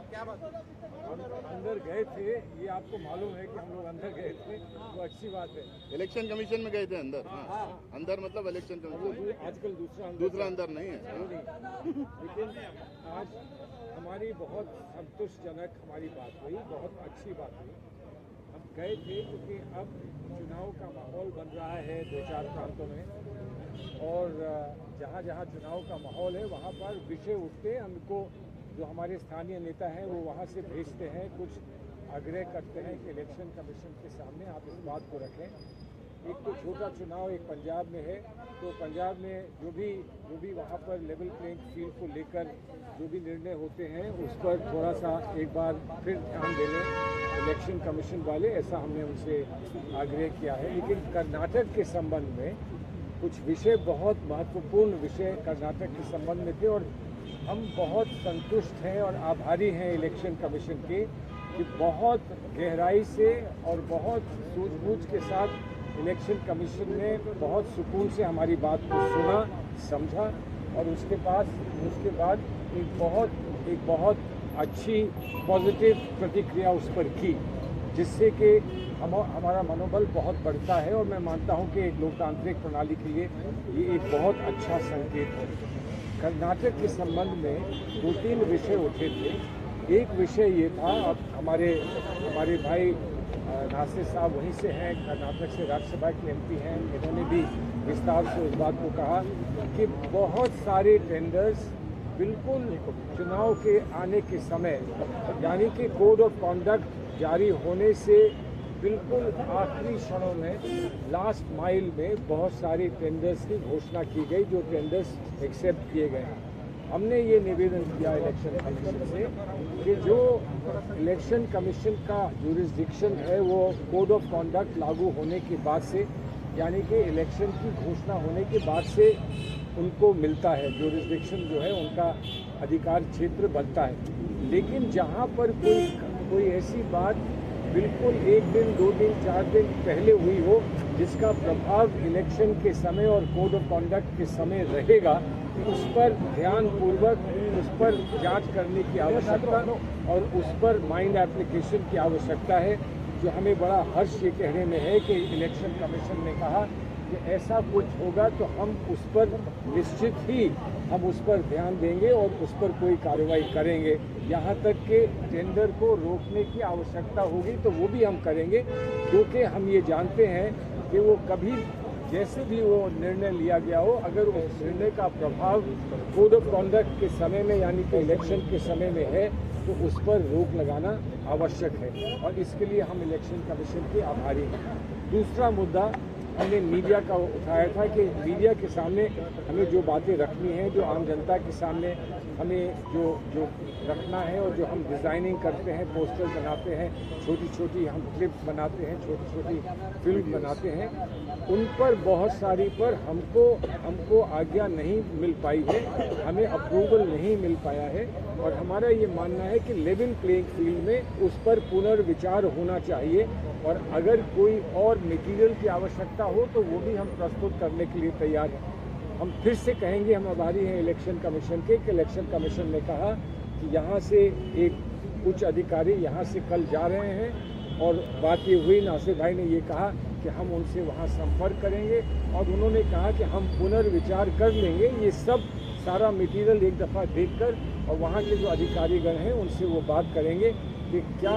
क्या बात है? हम अंदर गए थे, ये आपको मालूम है कि हम लोग अंदर गए थे, तो अच्छी बात है। इलेक्शन कमीशन में गए थे अंदर। हाँ, अंदर मतलब इलेक्शन कमीशन। आजकल दूसरा अंदर नहीं है। लेकिन आज हमारी बहुत संतुष्टजनक हमारी बात हुई, बहुत अच्छी बात हुई। हम गए थे क्योंकि अब चुनाव का माहौल बन रहा है 2-4 प्रांतों में, और जहाँ जहाँ चुनाव का माहौल है वहाँ पर विषय उठते हैं। हमको जो हमारे स्थानीय नेता हैं वो वहाँ से भेजते हैं, कुछ आग्रह करते हैं कि इलेक्शन कमीशन के सामने आप इस बात को रखें। एक तो छोटा चुनाव एक पंजाब में है, तो पंजाब में जो भी वहाँ पर लेवल प्लेइंग फील्ड को लेकर जो भी निर्णय होते हैं उस पर थोड़ा सा एक बार फिर ध्यान देने इलेक्शन कमीशन वाले, ऐसा हमने उनसे आग्रह किया है। लेकिन कर्नाटक के संबंध में कुछ विषय, बहुत महत्वपूर्ण विषय कर्नाटक के संबंध में थे, और हम बहुत संतुष्ट हैं और आभारी हैं इलेक्शन कमीशन के कि बहुत गहराई से और बहुत सूझबूझ के साथ इलेक्शन कमीशन ने बहुत सुकून से हमारी बात को सुना, समझा, और उसके बाद एक बहुत अच्छी पॉजिटिव प्रतिक्रिया उस पर की, जिससे कि हमारा मनोबल बहुत बढ़ता है। और मैं मानता हूं कि एक लोकतांत्रिक प्रणाली के लिए ये एक बहुत अच्छा संकेत है। कर्नाटक के संबंध में 2-3 विषय उठे थे। एक विषय ये था, अब हमारे भाई नासिर साहब वहीं से हैं, कर्नाटक से राज्यसभा के एमपी हैं, इन्होंने भी विस्तार से उस बात को कहा कि बहुत सारे टेंडर्स बिल्कुल चुनाव के आने के समय, यानी कि कोड ऑफ कॉन्डक्ट जारी होने से बिल्कुल आखिरी क्षणों में, लास्ट माइल में बहुत सारे टेंडर्स की घोषणा की गई, जो टेंडर्स एक्सेप्ट किए गए। हमने ये निवेदन किया इलेक्शन कमीशन से कि जो इलेक्शन कमीशन का जुरिस्डिक्शन है वो कोड ऑफ कॉन्डक्ट लागू होने के बाद से, यानी कि इलेक्शन की घोषणा होने के बाद से उनको मिलता है, जुरिस्डिक्शन जो है उनका अधिकार क्षेत्र बनता है। लेकिन जहाँ पर कोई ऐसी बात बिल्कुल 1 दिन, 2 दिन, 4 दिन पहले हुई हो, जिसका प्रभाव इलेक्शन के समय और कोड ऑफ कॉन्डक्ट के समय रहेगा, उस पर ध्यानपूर्वक उस पर जांच करने की आवश्यकता और उस पर माइंड एप्लीकेशन की आवश्यकता है। जो हमें बड़ा हर्ष ये कहने में है कि इलेक्शन कमीशन ने कहा कि ऐसा कुछ होगा तो हम उस पर निश्चित ही हम उस पर ध्यान देंगे और उस पर कोई कार्रवाई करेंगे। यहाँ तक कि टेंडर को रोकने की आवश्यकता होगी तो वो भी हम करेंगे, क्योंकि हम ये जानते हैं कि वो कभी जैसे भी वो निर्णय लिया गया हो, अगर उस निर्णय का प्रभाव कोड ऑफ कॉन्डक्ट के समय में, यानी कि इलेक्शन के समय में है, तो उस पर रोक लगाना आवश्यक है, और इसके लिए हम इलेक्शन कमीशन के आभारी हैं। दूसरा मुद्दा हमने मीडिया का उठाया था कि मीडिया के सामने हमें जो बातें रखनी हैं, जो आम जनता के सामने हमें जो रखना है, और जो हम डिज़ाइनिंग करते हैं, पोस्टर बनाते हैं, छोटी छोटी हम क्लिप्स बनाते हैं, छोटी छोटी फिल्म बनाते हैं, उन पर बहुत सारी पर हमको आज्ञा नहीं मिल पाई है, हमें अप्रूवल नहीं मिल पाया है। और हमारा ये मानना है कि लेवल प्लेइंग फील्ड में उस पर पुनर्विचार होना चाहिए, और अगर कोई और मटेरियल की आवश्यकता हो तो वो भी हम प्रस्तुत करने के लिए तैयार हैं। हम फिर से कहेंगे, हम आभारी हैं इलेक्शन कमीशन के कि इलेक्शन कमीशन ने कहा कि यहाँ से एक उच्च अधिकारी यहाँ से कल जा रहे हैं, और बात ये हुई, नासिर भाई ने ये कहा कि हम उनसे वहाँ संपर्क करेंगे, और उन्होंने कहा कि हम पुनर्विचार कर लेंगे ये सब सारा मटेरियल एक दफ़ा देखकर, और वहाँ के जो अधिकारीगण हैं उनसे वो बात करेंगे कि क्या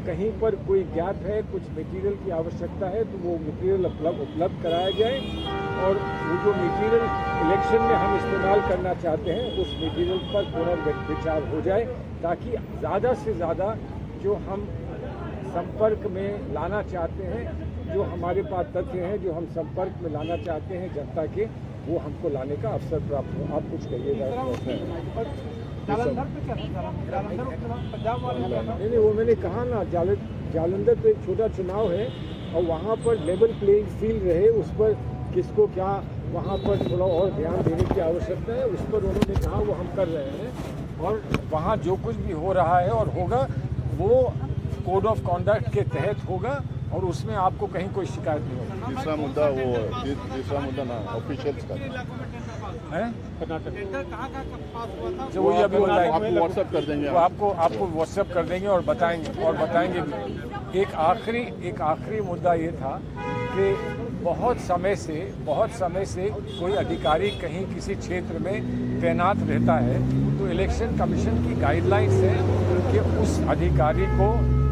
कहीं पर कोई गैप है, कुछ मटेरियल की आवश्यकता है, तो वो मटेरियल उपलब्ध कराया जाए, और वो जो मटेरियल इलेक्शन में हम इस्तेमाल करना चाहते हैं उस मटेरियल पर पुनर्विचार हो जाए, ताकि ज़्यादा से ज़्यादा जो हम संपर्क में लाना चाहते हैं, जो हमारे पास तथ्य हैं, जो हम संपर्क में लाना चाहते हैं जनता के, वो हमको लाने का अवसर प्राप्त हो। आप कुछ कहिएगा। नहीं, वो मैंने कहा ना, जालंधर तो एक छोटा चुनाव है, और वहाँ पर लेवल प्लेइंग फील्ड रहे, उस पर किसको क्या वहाँ पर थोड़ा और ध्यान देने की आवश्यकता है, उस पर उन्होंने कहा वो हम कर रहे हैं। और वहाँ जो कुछ भी हो रहा है और होगा वो कोड ऑफ कॉन्डक्ट के तहत होगा, और उसमें आपको कहीं कोई शिकायत नहीं होगी। तीसरा मुद्दा ना ऑफिशियल्स का हैं? टेंडर कहाँ पास हुआ था? जो वही अभी बताएंगे आपको व्हाट्सएप कर देंगे। वो आपको व्हाट्सएप कर देंगे और बताएंगे भी। एक आखिरी मुद्दा ये था कि बहुत समय से कोई अधिकारी कहीं किसी क्षेत्र में तैनात रहता है तो इलेक्शन कमीशन की गाइडलाइंस है कि उस अधिकारी को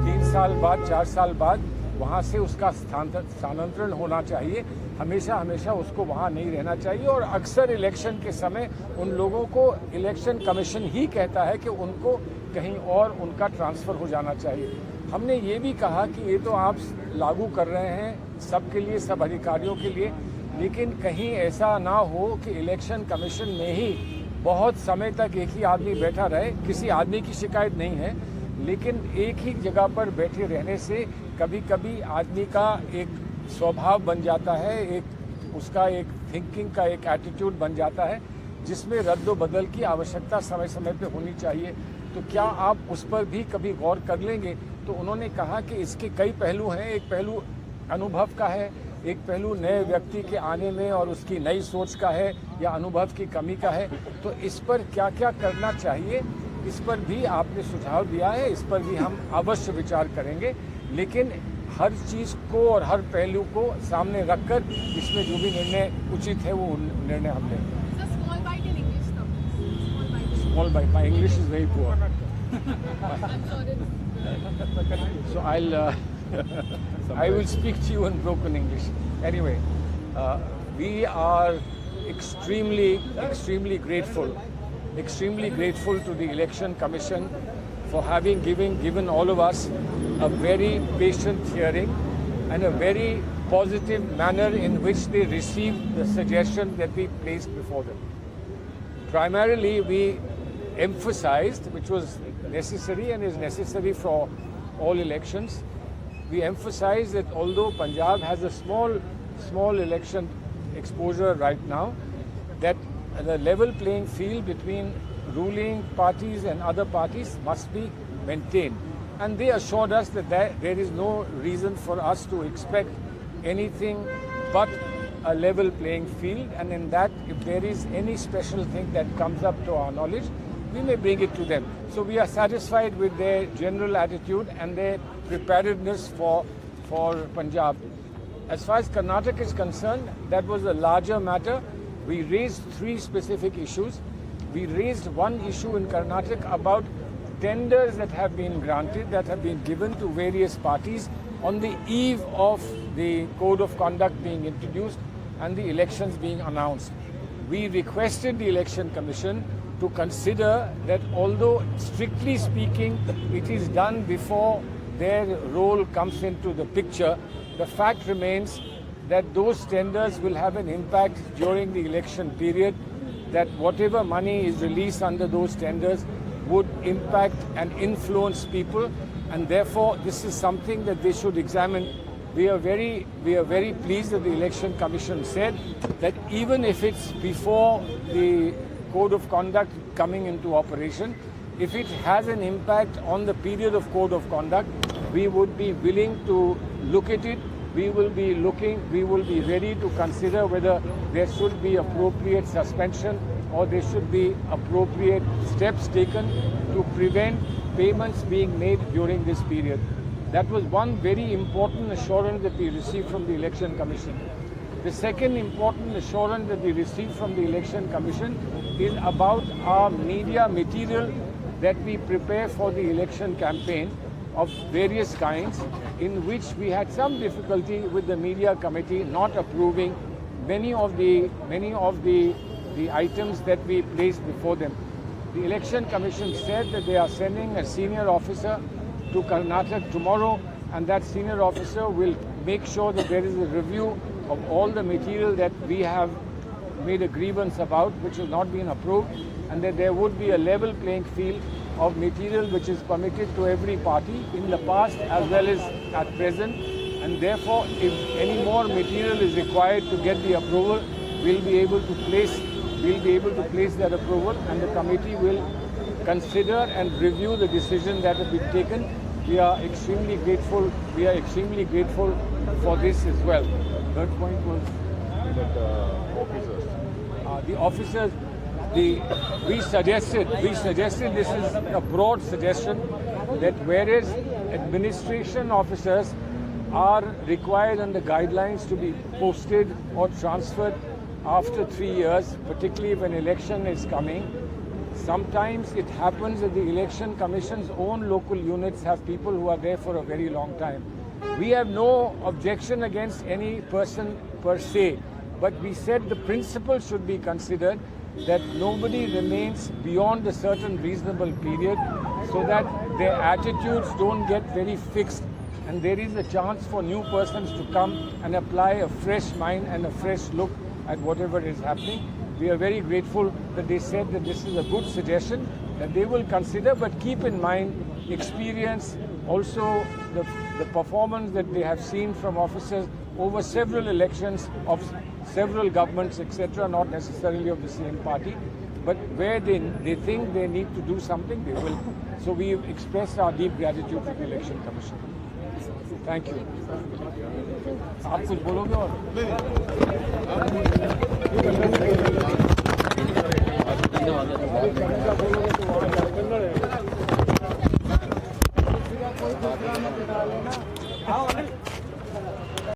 3 साल बाद 4 साल बाद वहाँ से उसका स्थानांतरण होना चाहिए। हमेशा उसको वहाँ नहीं रहना चाहिए और अक्सर इलेक्शन के समय उन लोगों को इलेक्शन कमीशन ही कहता है कि उनको कहीं और उनका ट्रांसफ़र हो जाना चाहिए। हमने ये भी कहा कि ये तो आप लागू कर रहे हैं सबके लिए, सब अधिकारियों के लिए, लेकिन कहीं ऐसा ना हो कि इलेक्शन कमीशन में ही बहुत समय तक एक ही आदमी बैठा रहे। किसी आदमी की शिकायत नहीं है, लेकिन एक ही जगह पर बैठे रहने से कभी कभी आदमी का एक स्वभाव बन जाता है, उसका एक थिंकिंग का एक एटीट्यूड बन जाता है जिसमें रद्द-बदल की आवश्यकता समय समय पे होनी चाहिए। तो क्या आप उस पर भी कभी गौर कर लेंगे? तो उन्होंने कहा कि इसके कई पहलू हैं। एक पहलू अनुभव का है, एक पहलू नए व्यक्ति के आने में और उसकी नई सोच का है या अनुभव की कमी का है। तो इस पर क्या क्या करना चाहिए, इस पर भी आपने सुझाव दिया है, इस पर भी हम अवश्य विचार करेंगे, लेकिन हर चीज़ को और हर पहलू को सामने रखकर इसमें जो भी निर्णय उचित है वो निर्णय हम लेंगे। Small bite. My English is very poor. So I will speak to you in broken English. Anyway, we are extremely grateful to the Election Commission for having given all of us a very patient hearing and a very positive manner in which they received the suggestions that we placed before them. Primarily, we emphasized, which was necessary and is necessary for all elections, we emphasized that although Punjab has a small election exposure right now, that the level playing field between ruling parties and other parties must be maintained. And they assured us that there is no reason for us to expect anything but a level playing field, and in that, if there is any special thing that comes up to our knowledge, we may bring it to them. So we are satisfied with their general attitude and their preparedness for Punjab. As far as Karnataka is concerned, that was a larger matter. We raised 3 specific issues. We raised one issue in Karnataka about tenders that have been granted, that have been given to various parties on the eve of the Code of Conduct being introduced and the elections being announced. We requested the Election Commission to consider that although strictly speaking it is done before their role comes into the picture, the fact remains that those tenders will have an impact during the election period, that whatever money is released under those tenders would impact and influence people, and therefore this is something that they should examine. We are very pleased that the Election Commission said that even if it's before the Code of Conduct coming into operation, if it has an impact on the period of Code of Conduct, we would be willing to look at it. We will be ready to consider whether there should be appropriate suspension or there should be appropriate steps taken to prevent payments being made during this period. That was one very important assurance that we received from the Election Commission. The second important assurance that we received from the Election Commission is about our media material that we prepare for the election campaign of various kinds, in which we had some difficulty with the media committee not approving many of the items that we placed before them. The Election Commission said that they are sending a senior officer to Karnataka tomorrow, and that senior officer will make sure that there is a review of all the material that we have made a grievance about, which has not been approved, and that there would be a level playing field of material which is permitted to every party in the past as well as at present, and therefore if any more material is required to get the approval, we'll be able to place that approval, and the committee will consider and review the decision that has been taken. We are extremely grateful for this as well. Third point was that officers. the officers, we suggested this is a broad suggestion that whereas administration officers are required under guidelines to be posted or transferred after 3 years, particularly if an election is coming, sometimes it happens that the election commission's own local units have people who are there for a very long time. We have no objection against any person per se, but we said the principle should be considered that nobody remains beyond a certain reasonable period so that their attitudes don't get very fixed and there is a chance for new persons to come and apply a fresh mind and a fresh look at whatever is happening. We are very grateful that they said that this is a good suggestion that they will consider, but keep in mind experience, also the performance that they have seen from officers over several elections of several governments, etc., not necessarily of the same party, but where they think they need to do something, they will. So we express our deep gratitude to the Election Commission. Thank you. आप कुछ बोलोगे और